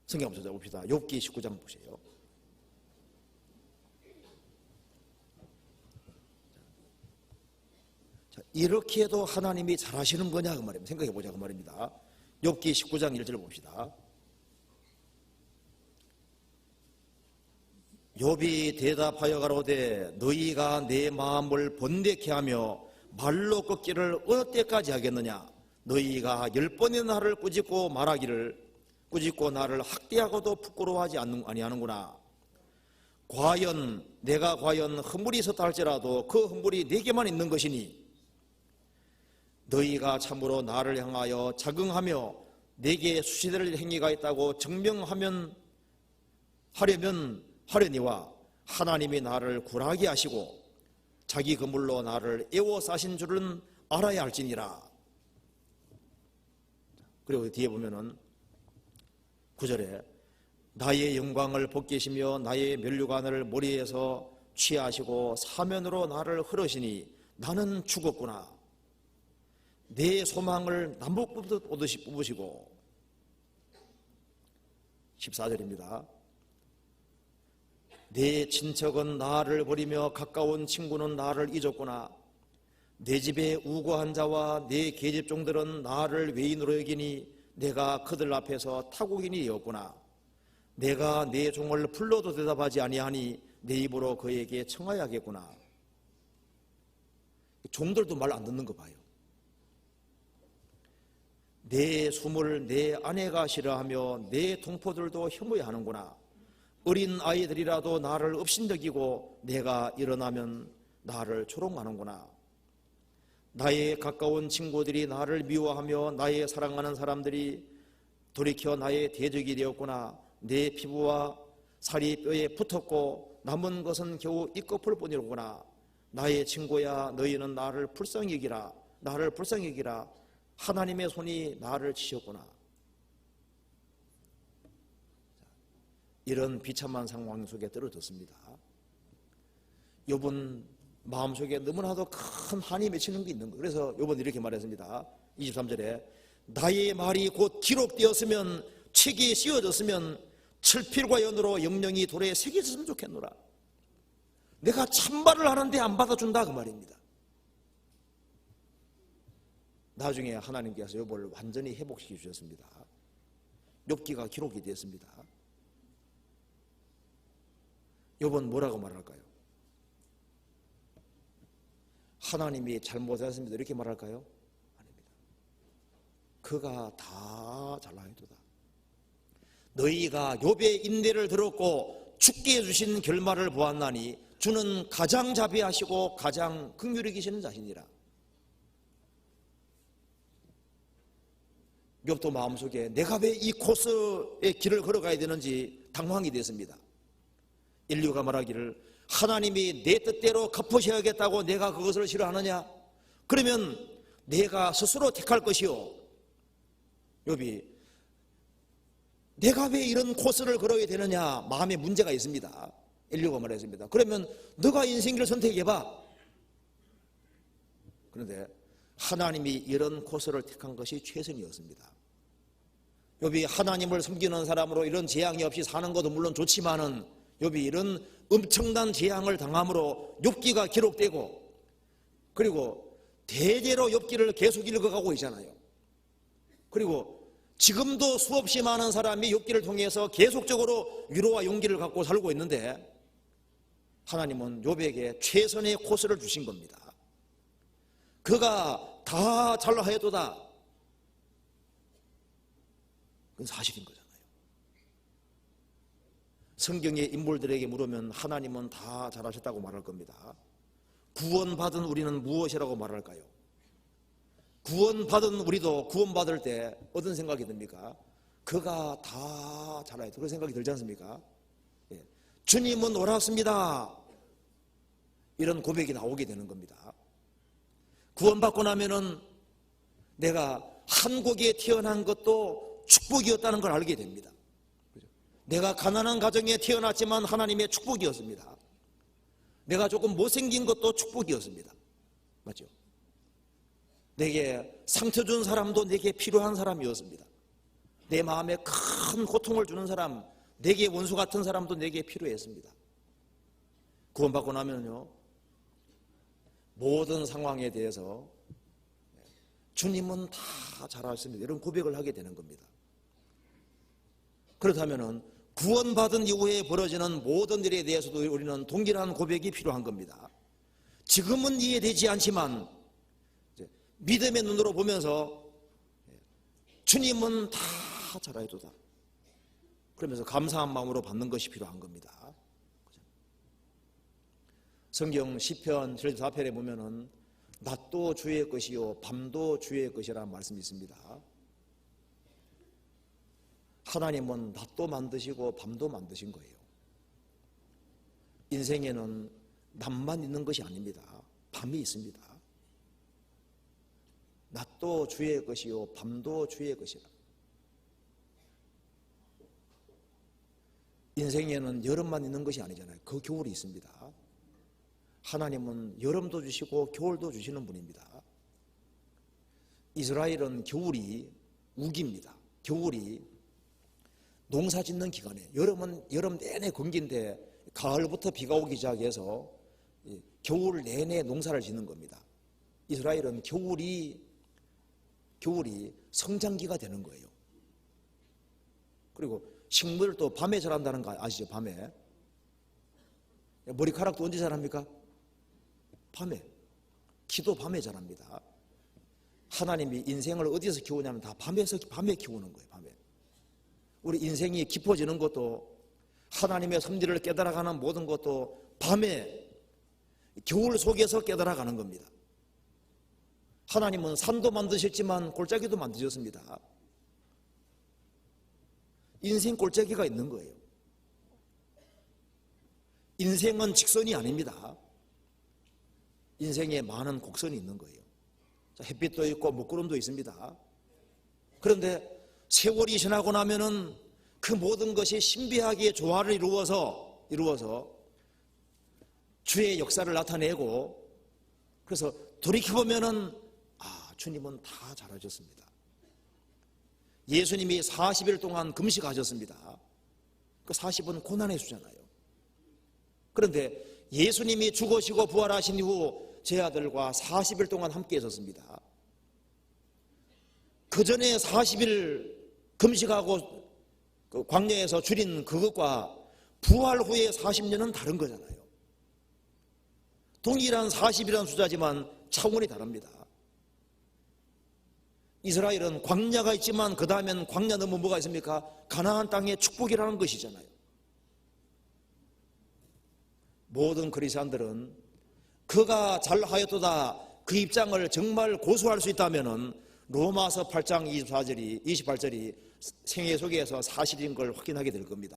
성경 한번 찾아봅시다. 욥기 19장 보세요. 자, 이렇게 해도 하나님이 잘하시는 거냐 그 말입니다. 생각해 보자 그 말입니다. 욥기 19장 1절 봅시다. 욥이 대답하여 가로되 너희가 내 마음을 번뇌케 하며 말로 꺾기를 어느 때까지 하겠느냐. 너희가 10번의 나를 꾸짖고 말하기를 꾸짖고 나를 학대하고도 부끄러워하지 아니하는구나. 내가 과연 허물이 있었다 할지라도 그 허물이 내게만 있는 것이니 너희가 참으로 나를 향하여 자긍하며 내게 수치될 행위가 있다고 하려니와 하나님이 나를 굴하게 하시고 자기 그물로 나를 애워싸신 줄은 알아야 할지니라. 그리고 뒤에 보면은 9절에 나의 영광을 벗기시며 나의 면류관을 머리에서 취하시고 사면으로 나를 흐르시니 나는 죽었구나. 내 소망을 나무 뽑듯 뽑으시고 14절입니다. 내 친척은 나를 버리며 가까운 친구는 나를 잊었구나. 내 집에 우고한 자와 내 계집종들은 나를 외인으로 여기니 내가 그들 앞에서 타국인이 되었구나. 내가 내 종을 불러도 대답하지 아니하니 내 입으로 그에게 청하야겠구나. 종들도 말 안 듣는 거 봐요. 내 숨을 내 아내가 싫어하며 내 동포들도 혐오해하는구나. 어린 아이들이라도 나를 업신여기고 내가 일어나면 나를 조롱하는구나. 나의 가까운 친구들이 나를 미워하며 나의 사랑하는 사람들이 돌이켜 나의 대적이 되었구나. 내 피부와 살이 뼈에 붙었고 남은 것은 겨우 이 껍을 뿐이로구나. 나의 친구야, 너희는 나를 불쌍히 여기라. 나를 불쌍히 여기라. 하나님의 손이 나를 치셨구나. 이런 비참한 상황 속에 떨어졌습니다. 욥은 마음속에 너무나도 큰 한이 맺히는 게 있는 거예요. 그래서 욥은 이렇게 말했습니다. 23절에 나의 말이 곧 기록되었으면 책이 씌워졌으면 철필과 연으로 영영이 돌에 새겨졌으면 좋겠노라. 내가 참말을 하는데 안 받아준다 그 말입니다. 나중에 하나님께서 욥을 완전히 회복시켜 주셨습니다. 욥기가 기록이 되었습니다. 욥은 뭐라고 말할까요? 하나님이 잘못했습니다 이렇게 말할까요? 아닙니다. 그가 다 잘나이도다. 너희가 욥의 인내를 들었고 죽게 해주신 결말을 보았나니 주는 가장 자비하시고 가장 긍휼히 계시는 자신이라. 욥도 마음속에 내가 왜 이 코스의 길을 걸어가야 되는지 당황이 됐습니다. 인류가 말하기를 하나님이 내 뜻대로 갚으셔야겠다고 내가 그것을 싫어하느냐? 그러면 내가 스스로 택할 것이요. 욥이 내가 왜 이런 코스를 걸어야 되느냐? 마음에 문제가 있습니다. 인류가 말했습니다. 그러면 너가 인생길을 선택해봐. 그런데 하나님이 이런 코스를 택한 것이 최선이었습니다. 욥이 하나님을 섬기는 사람으로 이런 재앙이 없이 사는 것도 물론 좋지만은 욥이 이런 엄청난 재앙을 당함으로 욥기가 기록되고 그리고 대대로 욥기를 계속 읽어가고 있잖아요. 그리고 지금도 수없이 많은 사람이 욥기를 통해서 계속적으로 위로와 용기를 갖고 살고 있는데 하나님은 욥에게 최선의 코스를 주신 겁니다. 그가 다 잘나해도다. 그건 사실인 거잖아요. 성경의 인물들에게 물으면 하나님은 다 잘하셨다고 말할 겁니다. 구원받은 우리는 무엇이라고 말할까요? 구원받은 우리도 구원받을 때 어떤 생각이 듭니까? 그가 다 잘하셨다. 그런 생각이 들지 않습니까? 예. 주님은 옳았습니다. 이런 고백이 나오게 되는 겁니다. 구원받고 나면은 내가 한국에 태어난 것도 축복이었다는 걸 알게 됩니다. 내가 가난한 가정에 태어났지만 하나님의 축복이었습니다. 내가 조금 못생긴 것도 축복이었습니다. 맞죠? 내게 상처 준 사람도 내게 필요한 사람이었습니다. 내 마음에 큰 고통을 주는 사람, 내게 원수 같은 사람도 내게 필요했습니다. 구원받고 나면요, 모든 상황에 대해서 주님은 다 잘하십니다, 이런 고백을 하게 되는 겁니다. 그렇다면 구원받은 이후에 벌어지는 모든 일에 대해서도 우리는 동일한 고백이 필요한 겁니다. 지금은 이해되지 않지만 믿음의 눈으로 보면서 주님은 다 잘하도다, 그러면서 감사한 마음으로 받는 것이 필요한 겁니다. 성경 시편 74편에 보면은 낮도 주의 것이요 밤도 주의 것이라는 말씀이 있습니다. 하나님은 낮도 만드시고 밤도 만드신 거예요. 인생에는 낮만 있는 것이 아닙니다. 밤이 있습니다. 낮도 주의 것이요 밤도 주의 것이라. 인생에는 여름만 있는 것이 아니잖아요. 그 겨울이 있습니다. 하나님은 여름도 주시고 겨울도 주시는 분입니다. 이스라엘은 겨울이 우기입니다. 겨울이 농사 짓는 기간에, 여름은 여름 내내 건기인데 가을부터 비가 오기 시작해서 겨울 내내 농사를 짓는 겁니다. 이스라엘은 겨울이 성장기가 되는 거예요. 그리고 식물도 밤에 자란다는 거 아시죠? 밤에. 머리카락도 언제 자랍니까? 밤에. 키도 밤에 자랍니다. 하나님이 인생을 어디서 키우냐면 다 밤에 키우는 거예요. 밤에. 우리 인생이 깊어지는 것도, 하나님의 섭리를 깨달아가는 모든 것도 밤에, 겨울 속에서 깨달아가는 겁니다. 하나님은 산도 만드셨지만 골짜기도 만드셨습니다. 인생 골짜기가 있는 거예요. 인생은 직선이 아닙니다. 인생에 많은 곡선이 있는 거예요. 햇빛도 있고 먹구름도 있습니다. 그런데 세월이 지나고 나면은 그 모든 것이 신비하게 조화를 이루어서 주의 역사를 나타내고, 그래서 돌이켜보면은 주님은 다 잘하셨습니다. 예수님이 40일 동안 금식하셨습니다. 그 40은 고난의 수잖아요. 그런데 예수님이 죽으시고 부활하신 이후 제 아들과 40일 동안 함께 있었습니다. 그 전에 40일 금식하고 그 광야에서 줄인 그것과 부활 후에 40년은 다른 거잖아요. 동일한 40이라는 숫자지만 차원이 다릅니다. 이스라엘은 광야가 있지만 그 다음엔 광야 넘어 뭐가 있습니까? 가나안 땅의 축복이라는 것이잖아요. 모든 그리스도인들은 그가 잘하였도다, 그 입장을 정말 고수할 수 있다면은 로마서 8장 28절이 생애 속에서 사실인 걸 확인하게 될 겁니다.